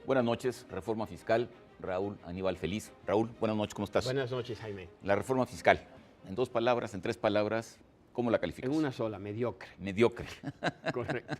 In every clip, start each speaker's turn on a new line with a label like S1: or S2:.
S1: Buenas noches, reforma fiscal, Raúl Aníbal Feliz. Raúl, buenas noches, ¿cómo estás?
S2: Buenas noches, Jaime.
S1: La reforma fiscal, en dos palabras, en tres palabras, ¿cómo la calificas?
S2: En una sola, mediocre.
S1: Mediocre.
S2: Correcto.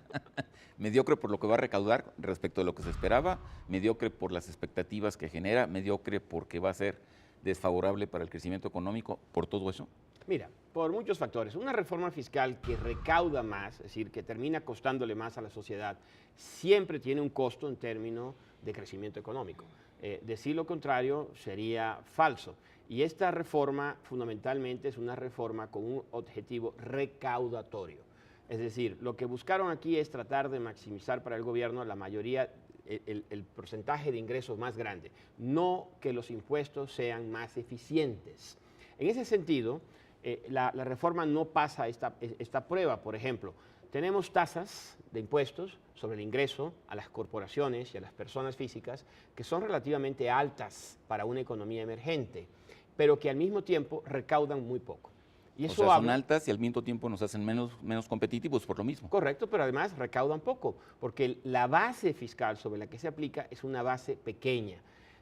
S1: Mediocre por lo que va a recaudar respecto de lo que se esperaba, mediocre por las expectativas que genera, mediocre porque va a ser desfavorable para el crecimiento económico, por todo eso.
S2: Mira, por muchos factores. Una reforma fiscal que recauda más, es decir, que termina costándole más a la sociedad, siempre tiene un costo en términos de crecimiento económico. Decir lo contrario sería falso. Y esta reforma fundamentalmente es una reforma con un objetivo recaudatorio. Es decir, lo que buscaron aquí es tratar de maximizar para el gobierno la mayoría, el porcentaje de ingresos más grande, no que los impuestos sean más eficientes. En ese sentido, la reforma no pasa esta prueba. Por ejemplo, tenemos tasas de impuestos sobre el ingreso a las corporaciones y a las personas físicas que son relativamente altas para una economía emergente, pero que al mismo tiempo recaudan muy poco.
S1: Y eso son altas y al mismo tiempo nos hacen menos competitivos por lo mismo.
S2: Correcto, pero además recaudan poco, porque la base fiscal sobre la que se aplica es una base pequeña,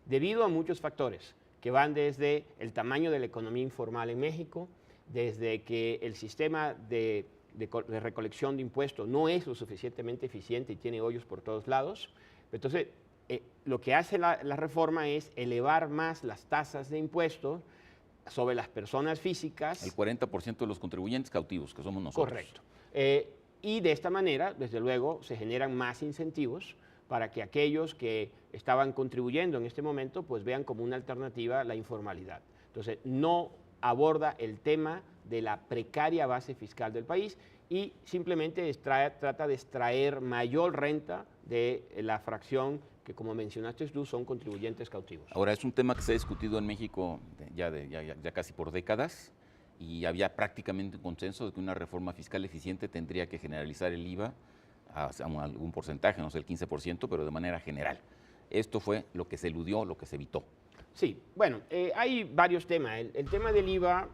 S2: debido a muchos factores que van desde el tamaño de la economía informal en México, desde que el sistema de recolección de impuestos no es lo suficientemente eficiente y tiene hoyos por todos lados. Entonces, lo que hace la reforma es elevar más las tasas de impuestos sobre las personas físicas.
S1: El 40% de los contribuyentes cautivos, que somos nosotros.
S2: Correcto. Y de esta manera, desde luego, se generan más incentivos para que aquellos que estaban contribuyendo en este momento pues vean como una alternativa la informalidad. Entonces, no aborda el tema de la precaria base fiscal del país y simplemente trata de extraer mayor renta de la fracción que, como mencionaste tú, son contribuyentes cautivos.
S1: Ahora, es un tema que se ha discutido en México ya casi por décadas y había prácticamente un consenso de que una reforma fiscal eficiente tendría que generalizar el IVA a algún porcentaje, no sé, el 15%, pero de manera general. Esto fue lo que se eludió, lo que se evitó.
S2: Sí, bueno, hay varios temas. El tema del IVA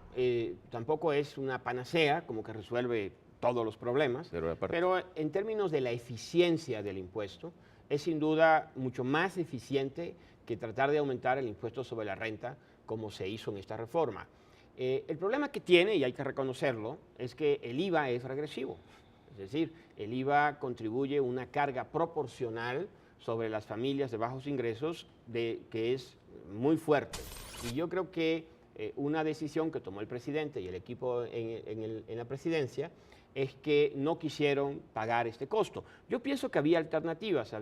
S2: tampoco es una panacea, como que resuelve todos los problemas, pero en términos de la eficiencia del impuesto, es sin duda mucho más eficiente que tratar de aumentar el impuesto sobre la renta como se hizo en esta reforma. El problema que tiene, y hay que reconocerlo, es que el IVA es regresivo. Es decir, el IVA contribuye una carga proporcional sobre las familias de bajos ingresos que es muy fuerte. Y yo creo que una decisión que tomó el presidente y el equipo en la presidencia es que no quisieron pagar este costo. Yo pienso que había alternativas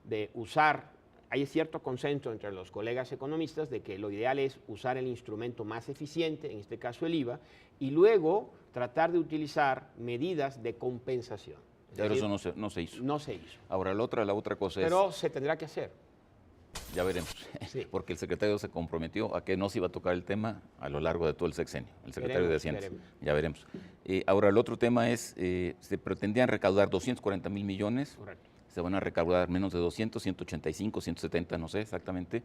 S2: de usar, hay cierto consenso entre los colegas economistas de que lo ideal es usar el instrumento más eficiente, en este caso el IVA, y luego tratar de utilizar medidas de compensación.
S1: Pero eso no se hizo.
S2: No se hizo.
S1: Ahora, la otra cosa es...
S2: Pero se tendrá que hacer.
S1: Ya veremos, sí. Porque el secretario se comprometió a que no se iba a tocar el tema a lo largo de todo el sexenio, el secretario de Hacienda. Ya veremos. Ahora, el otro tema es, se pretendían recaudar 240 mil millones.
S2: Correcto.
S1: Se van a recaudar menos de 200, 185, 170, no sé exactamente.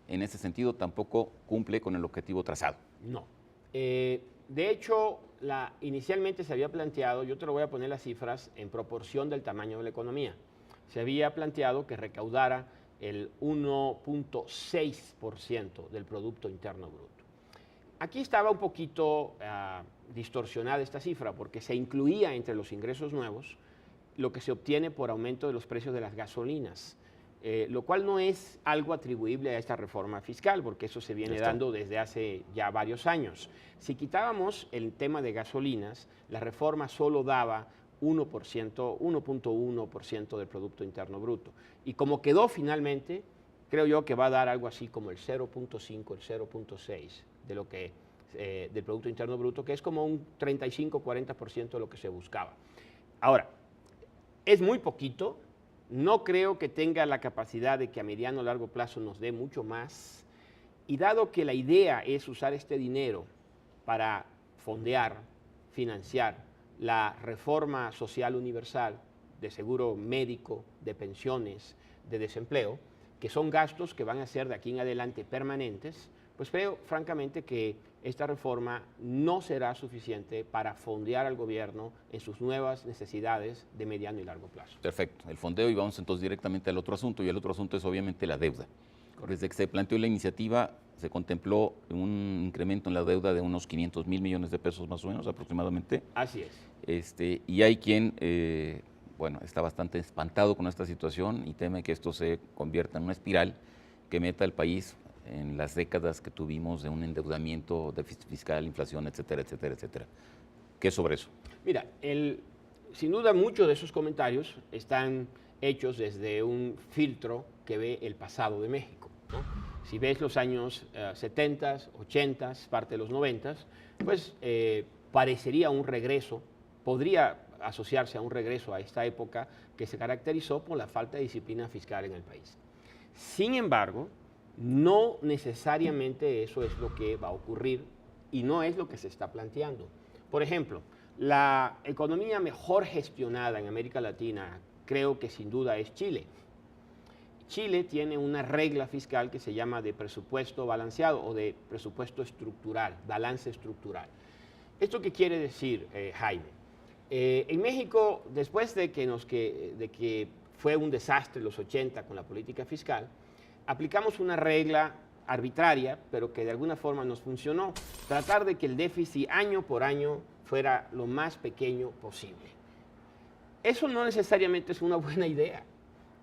S1: En ese sentido, tampoco cumple con el objetivo trazado.
S2: No. De hecho, inicialmente se había planteado, yo te lo voy a poner las cifras en proporción del tamaño de la economía. Se había planteado que recaudara el 1.6% del Producto Interno Bruto. Aquí estaba un poquito distorsionada esta cifra porque se incluía entre los ingresos nuevos lo que se obtiene por aumento de los precios de las gasolinas, lo cual no es algo atribuible a esta reforma fiscal porque eso se viene dando desde hace ya varios años. Si quitábamos el tema de gasolinas, la reforma solo daba 1.1% del Producto Interno Bruto. Y como quedó finalmente, creo yo que va a dar algo así como el 0.5, el 0.6 de lo que, del Producto Interno Bruto, que es como un 35-40% de lo que se buscaba. Ahora, es muy poquito, no creo que tenga la capacidad de que a mediano o largo plazo nos dé mucho más, y dado que la idea es usar este dinero para fondear, financiar la reforma social universal de seguro médico, de pensiones, de desempleo, que son gastos que van a ser de aquí en adelante permanentes, pues creo francamente que esta reforma no será suficiente para fondear al gobierno en sus nuevas necesidades de mediano y largo plazo.
S1: Perfecto, el fondeo, y vamos entonces directamente al otro asunto, y el otro asunto es obviamente la deuda. Desde que se planteó la iniciativa se contempló un incremento en la deuda de unos 500 mil millones de pesos más o menos aproximadamente.
S2: Así es.
S1: Y hay quien, bueno, está bastante espantado con esta situación y teme que esto se convierta en una espiral que meta al país en las décadas que tuvimos de un endeudamiento, déficit fiscal, inflación, etcétera, etcétera, etcétera. ¿Qué es sobre eso?
S2: Mira, sin duda muchos de esos comentarios están hechos desde un filtro que ve el pasado de México, ¿no? Si ves los años 70, 80, parte de los 90, pues parecería un regreso, podría asociarse a un regreso a esta época que se caracterizó por la falta de disciplina fiscal en el país. Sin embargo, no necesariamente eso es lo que va a ocurrir y no es lo que se está planteando. Por ejemplo, la economía mejor gestionada en América Latina creo que sin duda es Chile. Chile tiene una regla fiscal que se llama de presupuesto balanceado o de presupuesto estructural, balance estructural. ¿Esto qué quiere decir, Jaime? En México, después de que fue un desastre en los 80 con la política fiscal, aplicamos una regla arbitraria, pero que de alguna forma nos funcionó, tratar de que el déficit año por año fuera lo más pequeño posible. Eso no necesariamente es una buena idea.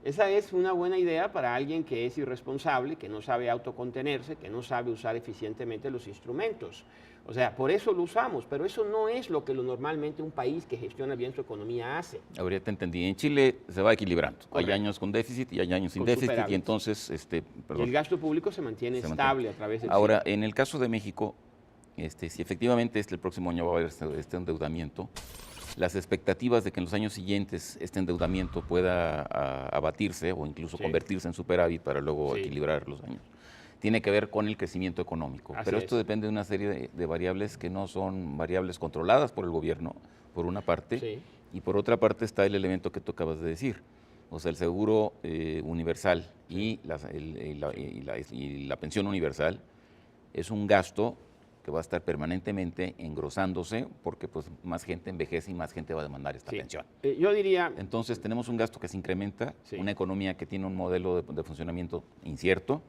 S2: Esa es una buena idea para alguien que es irresponsable, que no sabe autocontenerse, que no sabe usar eficientemente los instrumentos. O sea, por eso lo usamos, pero eso no es lo que normalmente un país que gestiona bien su economía hace.
S1: Ahora te entendí. En Chile se va equilibrando. Correcto. Hay años con déficit y hay años sin déficit, y entonces...
S2: Y el gasto público se mantiene estable a través del
S1: Ahora,
S2: ciclo.
S1: en el caso de México, si efectivamente el próximo año va a haber este endeudamiento, las expectativas de que en los años siguientes este endeudamiento pueda abatirse o incluso convertirse en superávit para luego equilibrar los años, tiene que ver con el crecimiento económico. Pero esto depende de una serie de variables que no son variables controladas por el gobierno, por una parte, y por otra parte está el elemento que tú acabas de decir, o sea, el seguro universal y la pensión universal es un gasto que va a estar permanentemente engrosándose porque pues más gente envejece y más gente va a demandar esta pensión.
S2: Yo diría...
S1: Entonces tenemos un gasto que se incrementa, una economía que tiene un modelo de funcionamiento incierto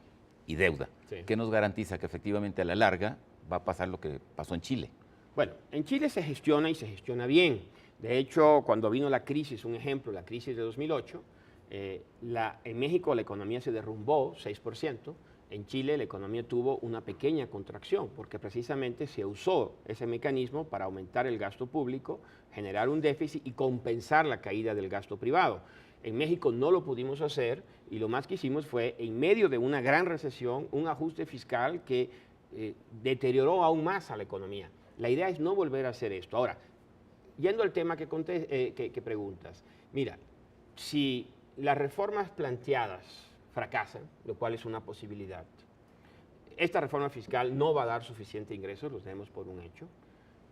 S1: y deuda. ¿Qué nos garantiza que efectivamente a la larga va a pasar lo que pasó en Chile?
S2: Bueno, en Chile se gestiona y se gestiona bien. De hecho, cuando vino la crisis, un ejemplo, la crisis de 2008, en México la economía se derrumbó 6%. En Chile la economía tuvo una pequeña contracción porque precisamente se usó ese mecanismo para aumentar el gasto público, generar un déficit y compensar la caída del gasto privado. En México no lo pudimos hacer y lo más que hicimos fue, en medio de una gran recesión, un ajuste fiscal que deterioró aún más a la economía. La idea es no volver a hacer esto. Ahora, yendo al tema que preguntas, mira, si las reformas planteadas fracasan, lo cual es una posibilidad. Esta reforma fiscal no va a dar suficiente ingresos, los tenemos por un hecho.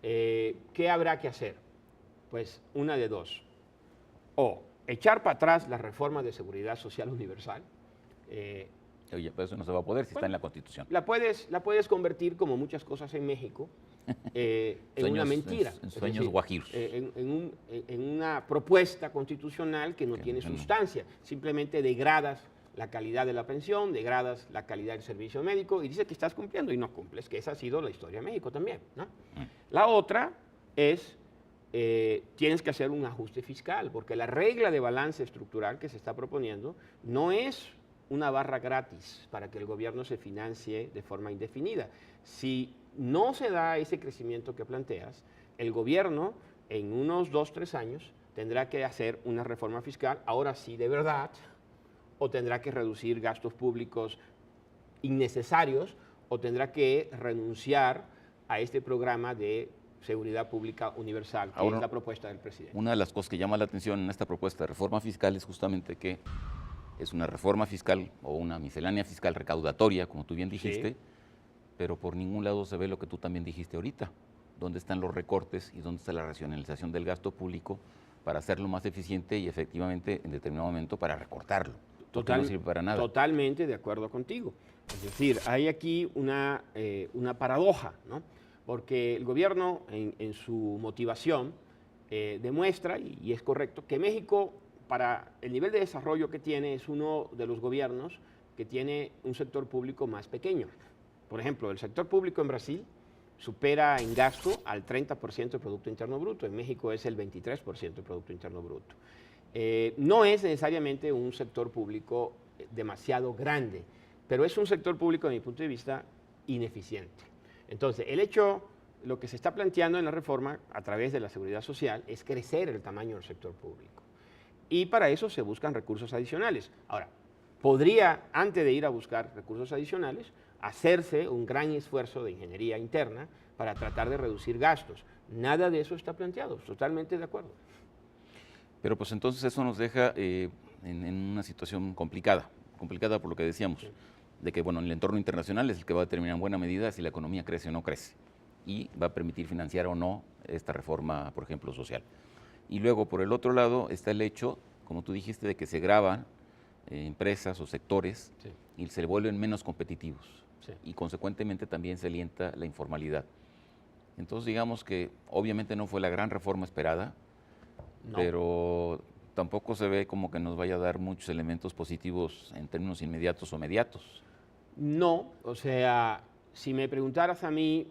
S2: ¿Qué habrá que hacer? Pues una de dos. O echar para atrás la reforma de seguridad social universal.
S1: Oye, pero eso no se va a poder si está en la Constitución.
S2: La puedes convertir, como muchas cosas en México, en una mentira.
S1: En sueños guajiros.
S2: En una propuesta constitucional que no tiene sustancia. Simplemente degradas la calidad de la pensión, degradas la calidad del servicio médico y dices que estás cumpliendo y no cumples, que esa ha sido la historia de México también, ¿no? La otra es, tienes que hacer un ajuste fiscal, porque la regla de balance estructural que se está proponiendo no es una barra gratis para que el gobierno se financie de forma indefinida. Si no se da ese crecimiento que planteas, el gobierno en unos 2 o 3 años tendrá que hacer una reforma fiscal, ahora sí de verdad, o tendrá que reducir gastos públicos innecesarios, o tendrá que renunciar a este programa de seguridad pública universal, que es la propuesta del presidente.
S1: Una de las cosas que llama la atención en esta propuesta de reforma fiscal es justamente que es una reforma fiscal o una miscelánea fiscal recaudatoria, como tú bien dijiste, pero por ningún lado se ve lo que tú también dijiste ahorita, dónde están los recortes y dónde está la racionalización del gasto público para hacerlo más eficiente y efectivamente en determinado momento para recortarlo. porque no sirve para nada.
S2: Totalmente de acuerdo contigo. Es decir, hay aquí una paradoja, ¿no? Porque el gobierno en su motivación demuestra, y es correcto, que México, para el nivel de desarrollo que tiene, es uno de los gobiernos que tiene un sector público más pequeño. Por ejemplo, el sector público en Brasil supera en gasto al 30% del Producto Interno Bruto. En México es el 23% del Producto Interno Bruto. No es necesariamente un sector público demasiado grande, pero es un sector público, desde mi punto de vista, ineficiente. Entonces, lo que se está planteando en la reforma a través de la seguridad social es crecer el tamaño del sector público. Y para eso se buscan recursos adicionales. Ahora, podría, antes de ir a buscar recursos adicionales, hacerse un gran esfuerzo de ingeniería interna para tratar de reducir gastos. Nada de eso está planteado, totalmente de acuerdo.
S1: Pero pues entonces eso nos deja en una situación complicada por lo que decíamos, sí, de que bueno, el entorno internacional es el que va a determinar en buena medida si la economía crece o no crece y va a permitir financiar o no esta reforma, por ejemplo, social. Y luego, por el otro lado, está el hecho, como tú dijiste, de que se graban empresas o sectores, sí, y se vuelven menos competitivos. Sí. Y consecuentemente también se alienta la informalidad. Entonces digamos que obviamente no fue la gran reforma esperada, no, pero tampoco se ve como que nos vaya a dar muchos elementos positivos en términos inmediatos o mediatos.
S2: No, o sea, si me preguntaras a mí,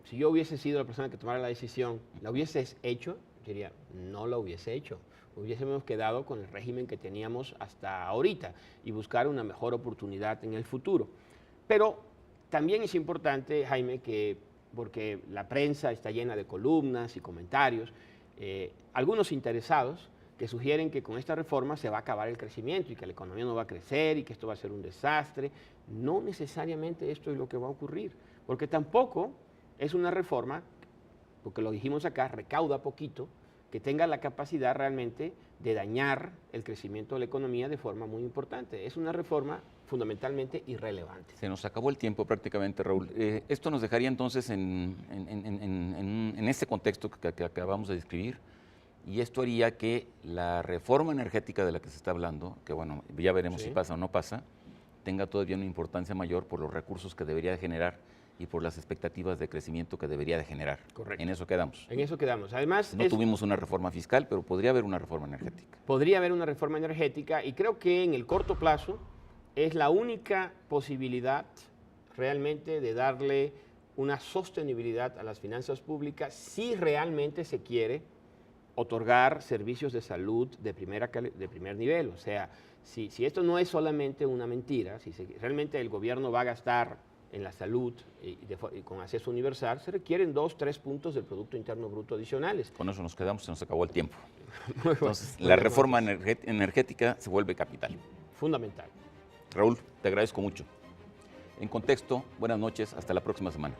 S2: si yo hubiese sido la persona que tomara la decisión, ¿la hubieses hecho? Yo diría, no la hubiese hecho. Hubiésemos quedado con el régimen que teníamos hasta ahorita y buscar una mejor oportunidad en el futuro. Pero también es importante, Jaime, porque la prensa está llena de columnas y comentarios, algunos interesados que sugieren que con esta reforma se va a acabar el crecimiento y que la economía no va a crecer y que esto va a ser un desastre. No necesariamente esto es lo que va a ocurrir, porque tampoco es una reforma, porque lo dijimos acá, recauda poquito, que tenga la capacidad realmente de dañar el crecimiento de la economía de forma muy importante. Es una reforma fundamentalmente irrelevante.
S1: Se nos acabó el tiempo prácticamente, Raúl. Esto nos dejaría entonces en este contexto que acabamos de describir, y esto haría que la reforma energética de la que se está hablando, que bueno, ya veremos, sí, si pasa o no pasa, tenga todavía una importancia mayor por los recursos que debería de generar y por las expectativas de crecimiento que debería de generar.
S2: Correcto.
S1: En eso quedamos.
S2: En eso quedamos. Además,
S1: no tuvimos una reforma fiscal, pero podría haber una reforma energética.
S2: Podría haber una reforma energética y creo que en el corto plazo es la única posibilidad realmente de darle una sostenibilidad a las finanzas públicas si realmente se quiere otorgar servicios de salud de primer nivel. O sea, si esto no es solamente una mentira, si realmente el gobierno va a gastar en la salud y con acceso universal, se requieren 2-3 puntos del Producto Interno Bruto adicionales.
S1: Con eso nos quedamos, se nos acabó el tiempo. Entonces, la reforma energética se vuelve capital.
S2: Fundamental.
S1: Raúl, te agradezco mucho. En Contexto, buenas noches, hasta la próxima semana.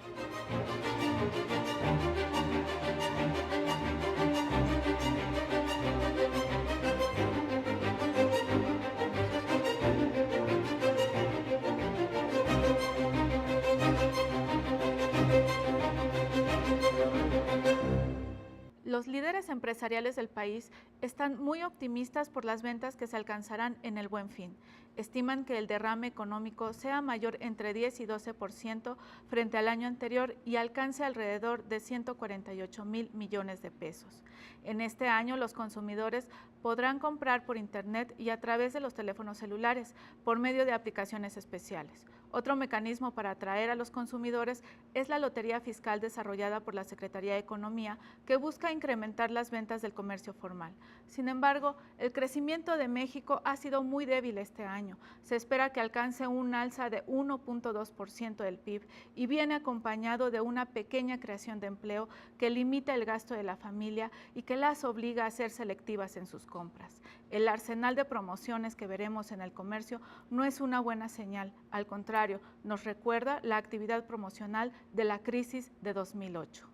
S3: Los líderes empresariales del país están muy optimistas por las ventas que se alcanzarán en el Buen Fin. Estiman que el derrame económico sea mayor entre 10 y 12% frente al año anterior y alcance alrededor de 148,000 millones de pesos. En este año, los consumidores podrán comprar por Internet y a través de los teléfonos celulares, por medio de aplicaciones especiales. Otro mecanismo para atraer a los consumidores es la Lotería Fiscal desarrollada por la Secretaría de Economía, que busca incrementar las ventas del comercio formal. Sin embargo, el crecimiento de México ha sido muy débil este año. Se espera que alcance un alza de 1.2% del PIB y viene acompañado de una pequeña creación de empleo que limita el gasto de la familia y que las obliga a ser selectivas en sus compras. El arsenal de promociones que veremos en el comercio no es una buena señal, al contrario, nos recuerda la actividad promocional de la crisis de 2008.